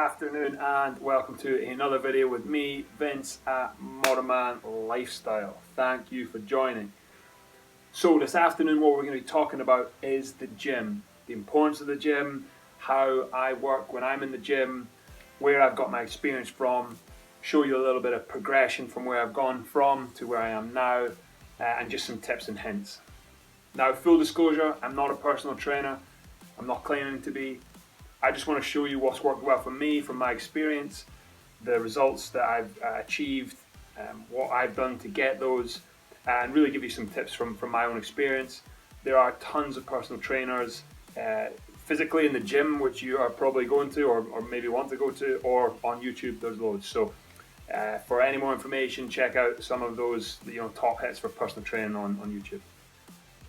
afternoon and welcome to another video with me, Vince at Modern Man Lifestyle. Thank you for joining. So this afternoon what we're going to be talking about is the gym, the importance of the gym, how I work when I'm in the gym, where I've got my experience from, show you a little bit of progression from where I've gone from to where I am now, and just some tips and hints. Now, full disclosure, I'm not a personal trainer. I'm not claiming to be. I just want to show you what's worked well for me from my experience, the results that I've achieved, what I've done to get those, and really give you some tips from my own experience. There are tons of personal trainers physically in the gym, which you are probably going to or maybe want to go to, or on YouTube, there's loads. So for any more information, check out some of those top hits for personal training on YouTube.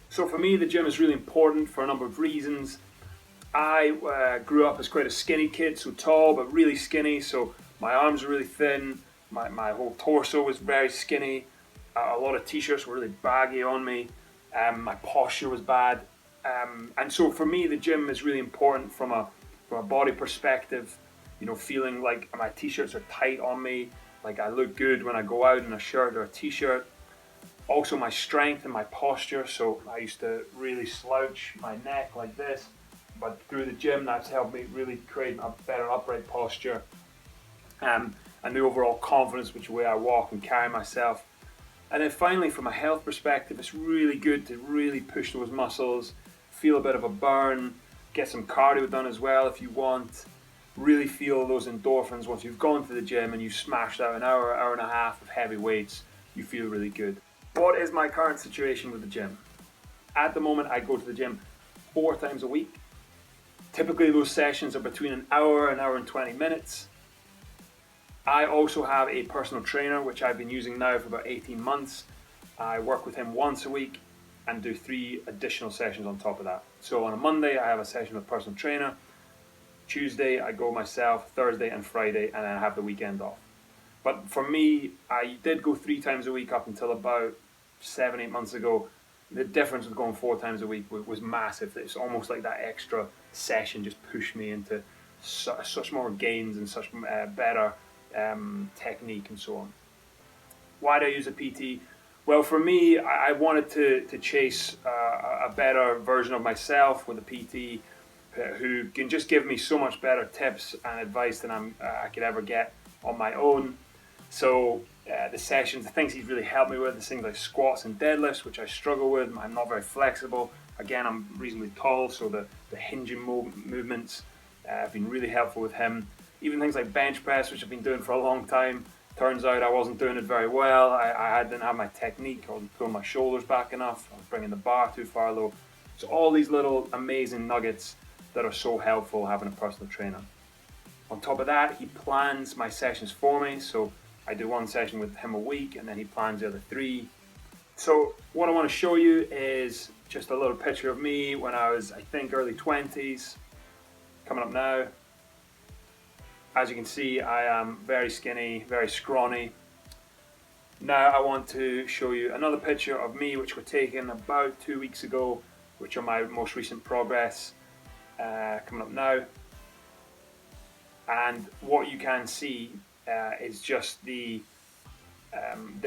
So for me, the gym is really important for a number of reasons. I grew up as quite a skinny kid, so tall but really skinny, so my arms were really thin, my whole torso was very skinny, a lot of t-shirts were really baggy on me, my posture was bad, and so for me the gym is really important from a body perspective, feeling like my t-shirts are tight on me, like I look good when I go out in a shirt or a t-shirt. Also my strength and my posture, so I used to really slouch my neck like this. But through the gym, that's helped me really create a better upright posture, and the overall confidence, which way I walk and carry myself. And then finally, from a health perspective, it's really good to really push those muscles, feel a bit of a burn, get some cardio done as well if you want. Really feel those endorphins once you've gone to the gym and you've smashed out an hour, hour and a half of heavy weights. You feel really good. What is my current situation with the gym? At the moment, I go to the gym 4 times a week. Typically those sessions are between an hour and 20 minutes. I also have a personal trainer which I've been using now for about 18 months. I work with him once a week and do 3 additional sessions on top of that. So on a Monday I have a session with a personal trainer, Tuesday I go myself, Thursday and Friday, and then I have the weekend off. But for me, I did go 3 times a week up until about 7-8 months ago. The difference with going 4 times a week was massive. It's almost like that extra session just pushed me into such more gains and such better technique and so on. Why do I use a PT? Well, for me, I wanted to chase a better version of myself with a PT who can just give me so much better tips and advice than I could ever get on my own. So the sessions, the things he's really helped me with, is things like squats and deadlifts, which I struggle with. I'm not very flexible. Again, I'm reasonably tall, so the hinging movements have been really helpful with him. Even things like bench press, which I've been doing for a long time. Turns out I wasn't doing it very well. I didn't have my technique. I wasn't pulling my shoulders back enough. I was bringing the bar too far low. So all these little amazing nuggets that are so helpful having a personal trainer. On top of that, he plans my sessions for me. So I do 1 session with him a week and then he plans the other 3. So what I want to show you is just a little picture of me when I was, I think, early 20s, coming up now. As you can see, I am very skinny, very scrawny. Now I want to show you another picture of me which were taken about 2 weeks ago, which are my most recent progress, coming up now. And what you can see is just the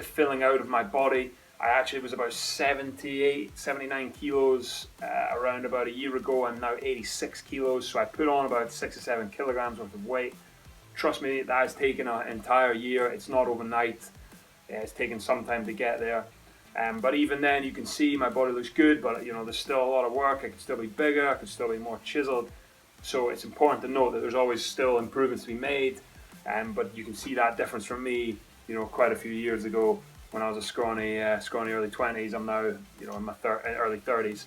filling out of my body. I actually was about 78, 79 kilos around about a year ago. I'm now 86 kilos, so I put on about 6 or 7 kilograms worth of weight. Trust me, that has taken an entire year. It's not overnight. It's taken some time to get there. But even then, you can see my body looks good, but there's still a lot of work. I could still be bigger, I could still be more chiseled. So it's important to note that there's always still improvements to be made. But you can see that difference from me, quite a few years ago when I was a scrawny early 20s. I'm now, in my early 30s.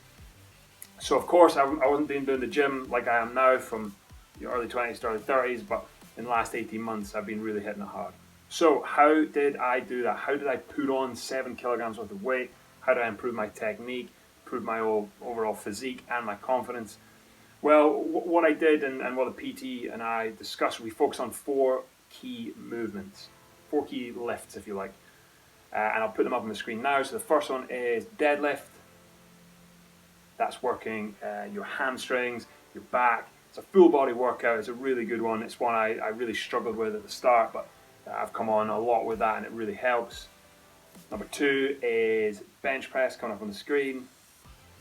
So of course, I wasn't doing the gym like I am now from early 20s to early 30s, but in the last 18 months, I've been really hitting it hard. So how did I do that? How did I put on 7 kilograms worth of weight? How did I improve my technique, improve my overall physique and my confidence? Well, what I did and what the PT and I discussed, we focused on 4 key movements, 4 key lifts, if you like. And I'll put them up on the screen now. So the first one is deadlift. That's working your hamstrings, your back, It's a full body workout. It's a really good one. It's one I really struggled with at the start, but I've come on a lot with that and it really helps. Number 2 is bench press, coming up on the screen.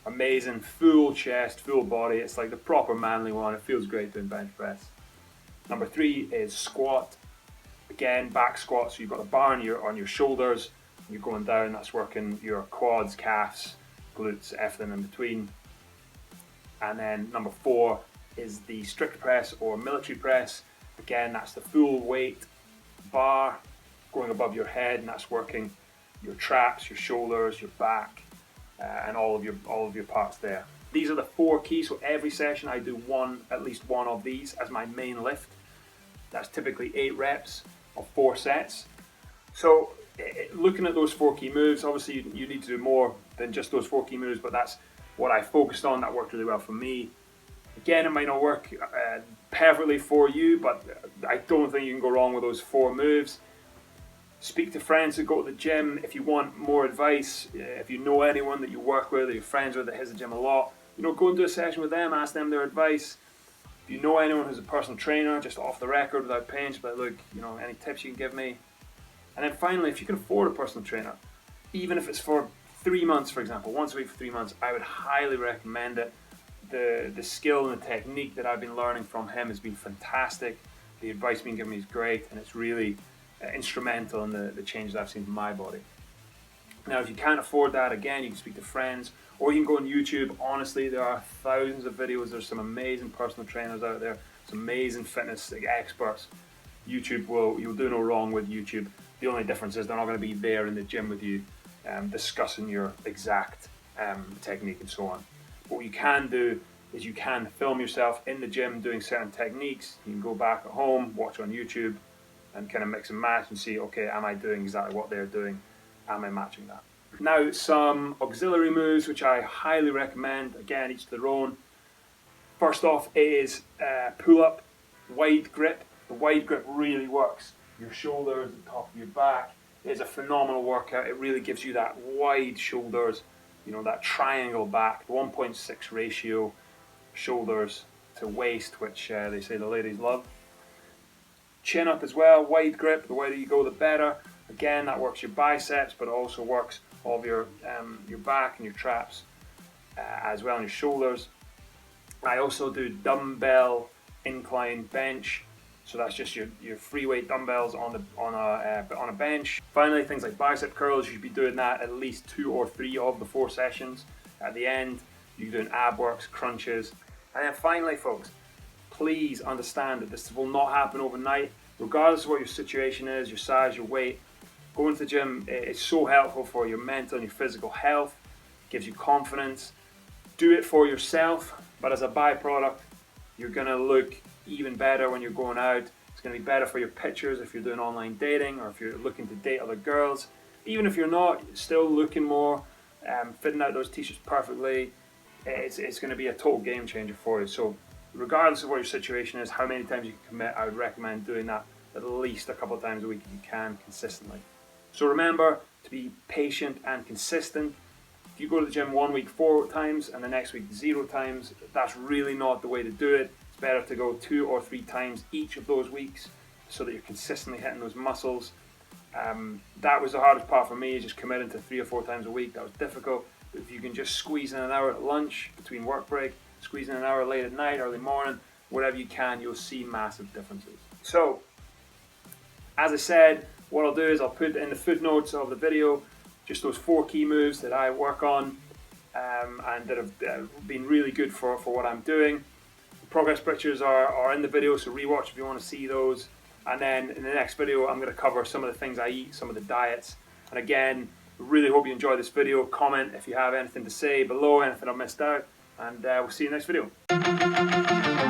Amazing, full chest, full body. It's like the proper manly one. It feels great doing bench press. Number 3 is squat. Again, back squat. So you've got the bar on your shoulders. You're going down. That's working your quads, calves, glutes, everything in between. And then number 4 is the strict press or military press. Again, that's the full weight bar going above your head, and that's working your traps, your shoulders, your back, and all of your parts there. These are the 4 keys. So every session I do at least one of these as my main lift. That's typically 8 reps of 4 sets. So looking at those 4 key moves, obviously you need to do more than just those 4 key moves, but that's what I focused on. That worked really well for me. Again, it might not work perfectly for you, but I don't think you can go wrong with those 4 moves. Speak to friends who go to the gym if you want more advice. If you know anyone that you work with or you're friends with that hits the gym a lot, go and do a session with them, ask them their advice. If you know anyone who's a personal trainer, just off the record without paying, just be like, look, any tips you can give me. And then finally, if you can afford a personal trainer, even if it's for 3 months, for example, once a week for 3 months, I would highly recommend it. The skill and the technique that I've been learning from him has been fantastic. The advice being given me is great, and it's really instrumental in the changes I've seen in my body. Now, if you can't afford that, again, you can speak to friends, or you can go on YouTube. Honestly, there are thousands of videos. There's some amazing personal trainers out there, some amazing fitness experts. You'll do no wrong with YouTube. The only difference is they're not going to be there in the gym with you discussing your exact technique and so on. What you can do is you can film yourself in the gym doing certain techniques. You can go back at home, watch on YouTube, and kind of mix and match and see, okay, am I doing exactly what they're doing? Am I matching that? Now, some auxiliary moves which I highly recommend, again, each to their own. First off is pull-up, wide grip. The wide grip really works your shoulders, the top of your back. It's a phenomenal workout. It really gives you that wide shoulders, that triangle back, 1.6 ratio shoulders to waist, which they say the ladies love. Chin up as well, wide grip. The wider you go, the better. Again, that works your biceps, but it also works all of your back and your traps as well, and your shoulders. I also do dumbbell incline bench. So that's just your free weight dumbbells on a bench. Finally, things like bicep curls, you should be doing that at least 2 or 3 of the 4 sessions. At the end, you're doing ab works, crunches. And then finally, folks, please understand that this will not happen overnight. Regardless of what your situation is, your size, your weight, going to the gym is so helpful for your mental and your physical health. It gives you confidence. Do it for yourself, but as a byproduct, you're gonna look even better when you're going out. It's going to be better for your pictures if you're doing online dating or if you're looking to date other girls. Even if you're not, still looking more, fitting out those t-shirts perfectly, it's going to be a total game changer for you. So regardless of what your situation is, how many times you can commit, I would recommend doing that at least a couple of times a week if you can, consistently. So remember to be patient and consistent. If you go to the gym 1 week 4 times and the next week 0 times, that's really not the way to do it. It's better to go 2 or 3 times each of those weeks so that you're consistently hitting those muscles. That was the hardest part for me, just committing to 3 or 4 times a week. That was difficult. But if you can just squeeze in an hour at lunch, between work break, squeeze in an hour late at night, early morning, whatever you can, you'll see massive differences. So, as I said, what I'll do is I'll put in the footnotes of the video just those 4 key moves that I work on and that have been really good for what I'm doing. Progress pictures are in the video, so rewatch if you want to see those. And then in the next video, I'm going to cover some of the things I eat, some of the diets. And again, really hope you enjoy this video. Comment if you have anything to say below, anything I've missed out. And we'll see you in the next video.